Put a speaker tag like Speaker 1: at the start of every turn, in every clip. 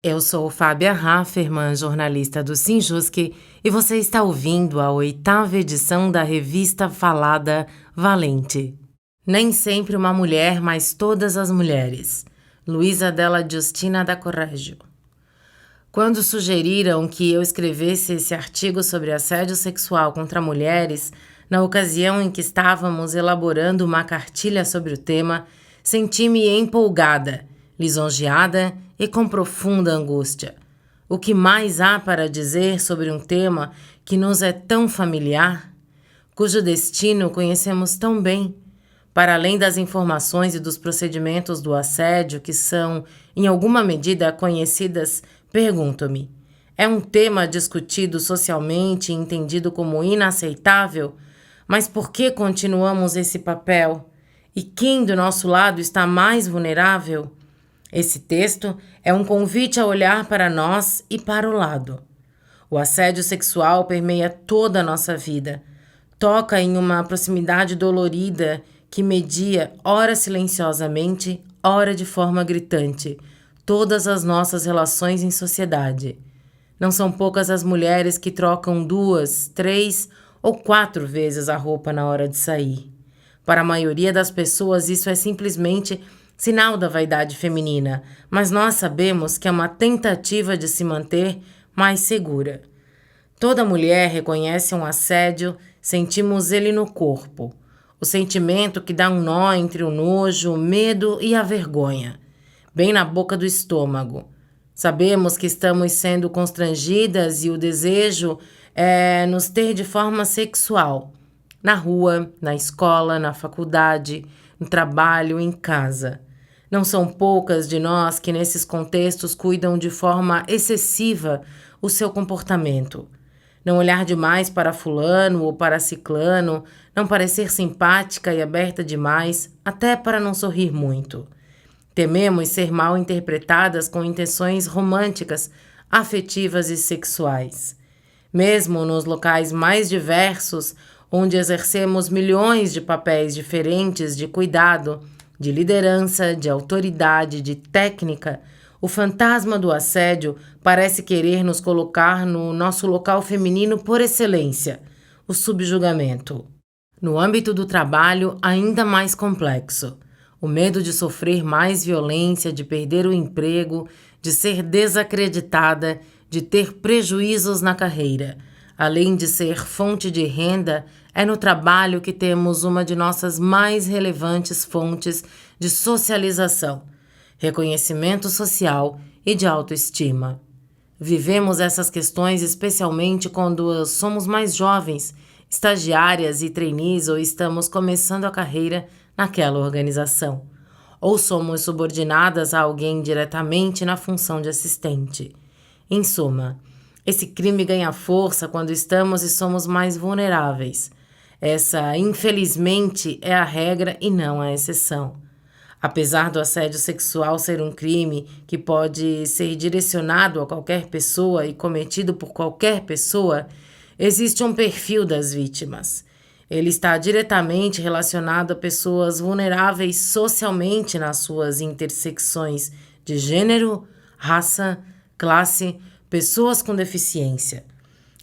Speaker 1: Eu sou Fábia Rafferman, jornalista do Sinjusc, e você está ouvindo a 8ª edição da revista falada Valente. Nem sempre uma mulher, mas todas as mulheres. Luísa Della Giustina da Correggio. Quando sugeriram que eu escrevesse esse artigo sobre assédio sexual contra mulheres, na ocasião em que estávamos elaborando uma cartilha sobre o tema, senti-me empolgada, lisonjeada e com profunda angústia. O que mais há para dizer sobre um tema que nos é tão familiar, cujo destino conhecemos tão bem? Para além das informações e dos procedimentos do assédio que são, em alguma medida, conhecidas, pergunto-me: é um tema discutido socialmente e entendido como inaceitável? Mas por que continuamos esse papel? E quem do nosso lado está mais vulnerável? Esse texto é um convite a olhar para nós e para o lado. O assédio sexual permeia toda a nossa vida. Toca em uma proximidade dolorida que media, ora silenciosamente, ora de forma gritante, todas as nossas relações em sociedade. Não são poucas as mulheres que trocam 2, 3 ou 4 vezes a roupa na hora de sair. Para a maioria das pessoas, isso é simplesmente sinal da vaidade feminina, mas nós sabemos que é uma tentativa de se manter mais segura. Toda mulher reconhece um assédio, sentimos ele no corpo. O sentimento que dá um nó entre o nojo, o medo e a vergonha, bem na boca do estômago. Sabemos que estamos sendo constrangidas e o desejo é nos ter de forma sexual. Na rua, na escola, na faculdade, no trabalho, em casa. Não são poucas de nós que nesses contextos cuidam de forma excessiva o seu comportamento. Não olhar demais para fulano ou para ciclano, não parecer simpática e aberta demais, até para não sorrir muito. Tememos ser mal interpretadas com intenções românticas, afetivas e sexuais. Mesmo nos locais mais diversos, onde exercemos milhões de papéis diferentes de cuidado, de liderança, de autoridade, de técnica, o fantasma do assédio parece querer nos colocar no nosso local feminino por excelência, o subjugamento. No âmbito do trabalho, ainda mais complexo. O medo de sofrer mais violência, de perder o emprego, de ser desacreditada, de ter prejuízos na carreira. Além de ser fonte de renda, é no trabalho que temos uma de nossas mais relevantes fontes de socialização, reconhecimento social e de autoestima. Vivemos essas questões especialmente quando somos mais jovens, estagiárias e trainees ou estamos começando a carreira naquela organização. Ou somos subordinadas a alguém diretamente na função de assistente. Em suma, esse crime ganha força quando estamos e somos mais vulneráveis. Essa, infelizmente, é a regra e não a exceção. Apesar do assédio sexual ser um crime que pode ser direcionado a qualquer pessoa e cometido por qualquer pessoa, existe um perfil das vítimas. Ele está diretamente relacionado a pessoas vulneráveis socialmente nas suas intersecções de gênero, raça, classe, pessoas com deficiência.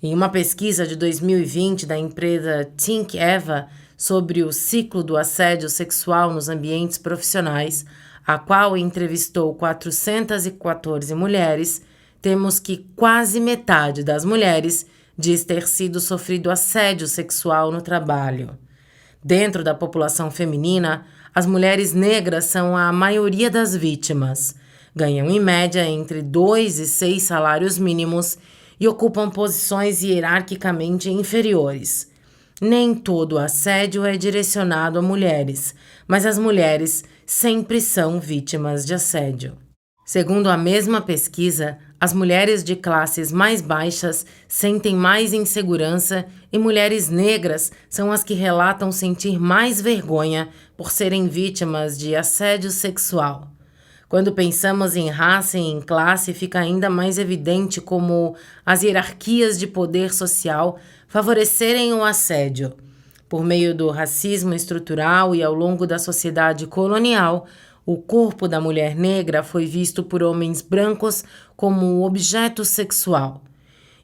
Speaker 1: Em uma pesquisa de 2020 da empresa Think Eva sobre o ciclo do assédio sexual nos ambientes profissionais, a qual entrevistou 414 mulheres, temos que quase metade das mulheres diz ter sido sofrido assédio sexual no trabalho. Dentro da população feminina, as mulheres negras são a maioria das vítimas. Ganham em média entre 2 e 6 salários mínimos e ocupam posições hierarquicamente inferiores. Nem todo assédio é direcionado a mulheres, mas as mulheres sempre são vítimas de assédio. Segundo a mesma pesquisa, as mulheres de classes mais baixas sentem mais insegurança e mulheres negras são as que relatam sentir mais vergonha por serem vítimas de assédio sexual. Quando pensamos em raça e em classe, fica ainda mais evidente como as hierarquias de poder social favorecerem o assédio. Por meio do racismo estrutural e ao longo da sociedade colonial, o corpo da mulher negra foi visto por homens brancos como objeto sexual.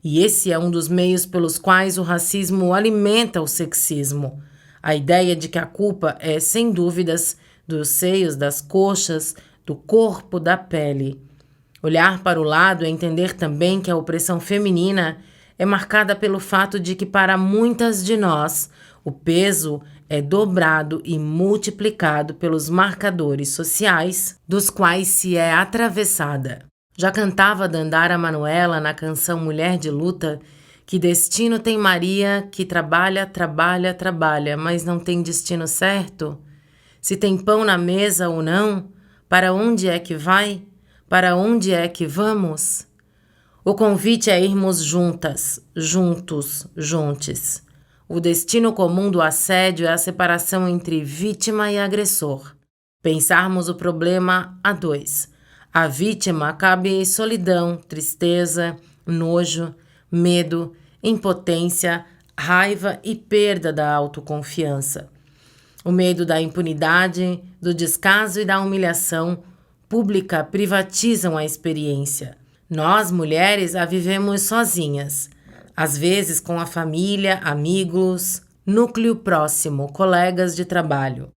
Speaker 1: E esse é um dos meios pelos quais o racismo alimenta o sexismo. A ideia de que a culpa é, sem dúvidas, dos seios, das coxas, do corpo, da pele. Olhar para o lado é entender também que a opressão feminina é marcada pelo fato de que, para muitas de nós, o peso é dobrado e multiplicado pelos marcadores sociais dos quais se é atravessada. Já cantava Dandara Manoela na canção Mulher de Luta que destino tem Maria que trabalha, trabalha, trabalha, mas não tem destino certo? Se tem pão na mesa ou não? Para onde é que vai? Para onde é que vamos? O convite é irmos juntas, juntos, juntes. O destino comum do assédio é a separação entre vítima e agressor. Pensarmos o problema a dois. À vítima cabe solidão, tristeza, nojo, medo, impotência, raiva e perda da autoconfiança. O medo da impunidade, do descaso e da humilhação pública privatizam a experiência. Nós, mulheres, a vivemos sozinhas, às vezes com a família, amigos, núcleo próximo, colegas de trabalho.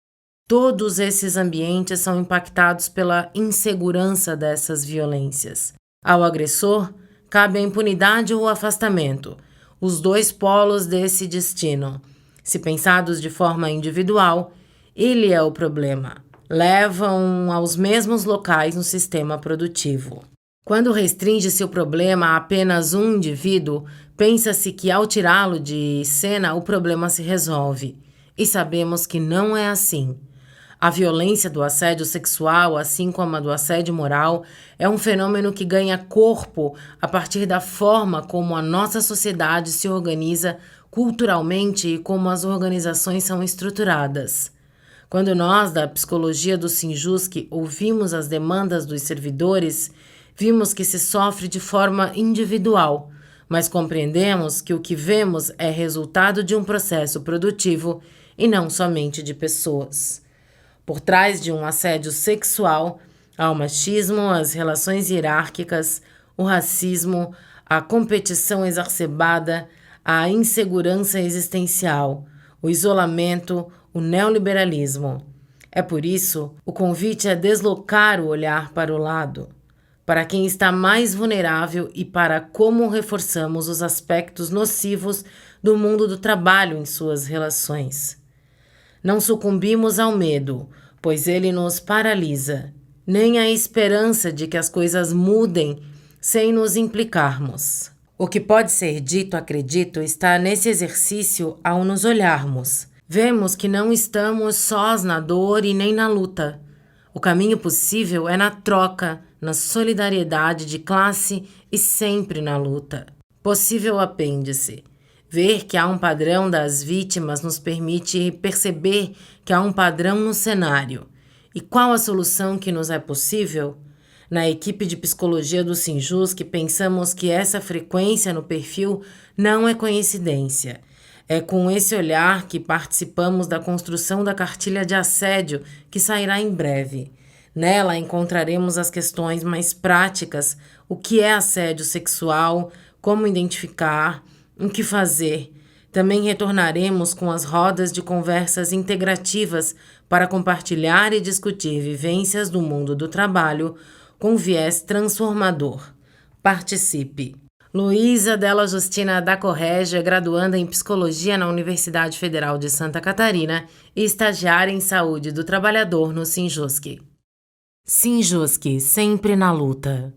Speaker 1: Todos esses ambientes são impactados pela insegurança dessas violências. Ao agressor, cabe a impunidade ou o afastamento, os dois polos desse destino. Se pensados de forma individual, ele é o problema. Levam aos mesmos locais no sistema produtivo. Quando restringe-se o problema a apenas um indivíduo, pensa-se que ao tirá-lo de cena o problema se resolve. E sabemos que não é assim. A violência do assédio sexual, assim como a do assédio moral, é um fenômeno que ganha corpo a partir da forma como a nossa sociedade se organiza culturalmente e como as organizações são estruturadas. Quando nós, da psicologia do Sinjuski, ouvimos as demandas dos servidores, vimos que se sofre de forma individual, mas compreendemos que o que vemos é resultado de um processo produtivo e não somente de pessoas. Por trás de um assédio sexual, há o machismo, as relações hierárquicas, o racismo, a competição exacerbada, a insegurança existencial, o isolamento, o neoliberalismo. É por isso, o convite é deslocar o olhar para o lado, para quem está mais vulnerável e para como reforçamos os aspectos nocivos do mundo do trabalho em suas relações. Não sucumbimos ao medo, pois ele nos paralisa, nem à esperança de que as coisas mudem sem nos implicarmos. O que pode ser dito, acredito, está nesse exercício ao nos olharmos. Vemos que não estamos sós na dor e nem na luta. O caminho possível é na troca, na solidariedade de classe e sempre na luta. Possível apêndice. Ver que há um padrão das vítimas nos permite perceber que há um padrão no cenário. E qual a solução que nos é possível? Na equipe de psicologia do Sinjuski, pensamos que essa frequência no perfil não é coincidência. É com esse olhar que participamos da construção da cartilha de assédio, que sairá em breve. Nela encontraremos as questões mais práticas, o que é assédio sexual, como identificar, o que fazer. Também retornaremos com as rodas de conversas integrativas para compartilhar e discutir vivências do mundo do trabalho com viés transformador. Participe! Luísa Della Justina da Corrégio é graduanda em Psicologia na Universidade Federal de Santa Catarina e estagiária em Saúde do Trabalhador no Sinjuski. Sinjuski, sempre na luta.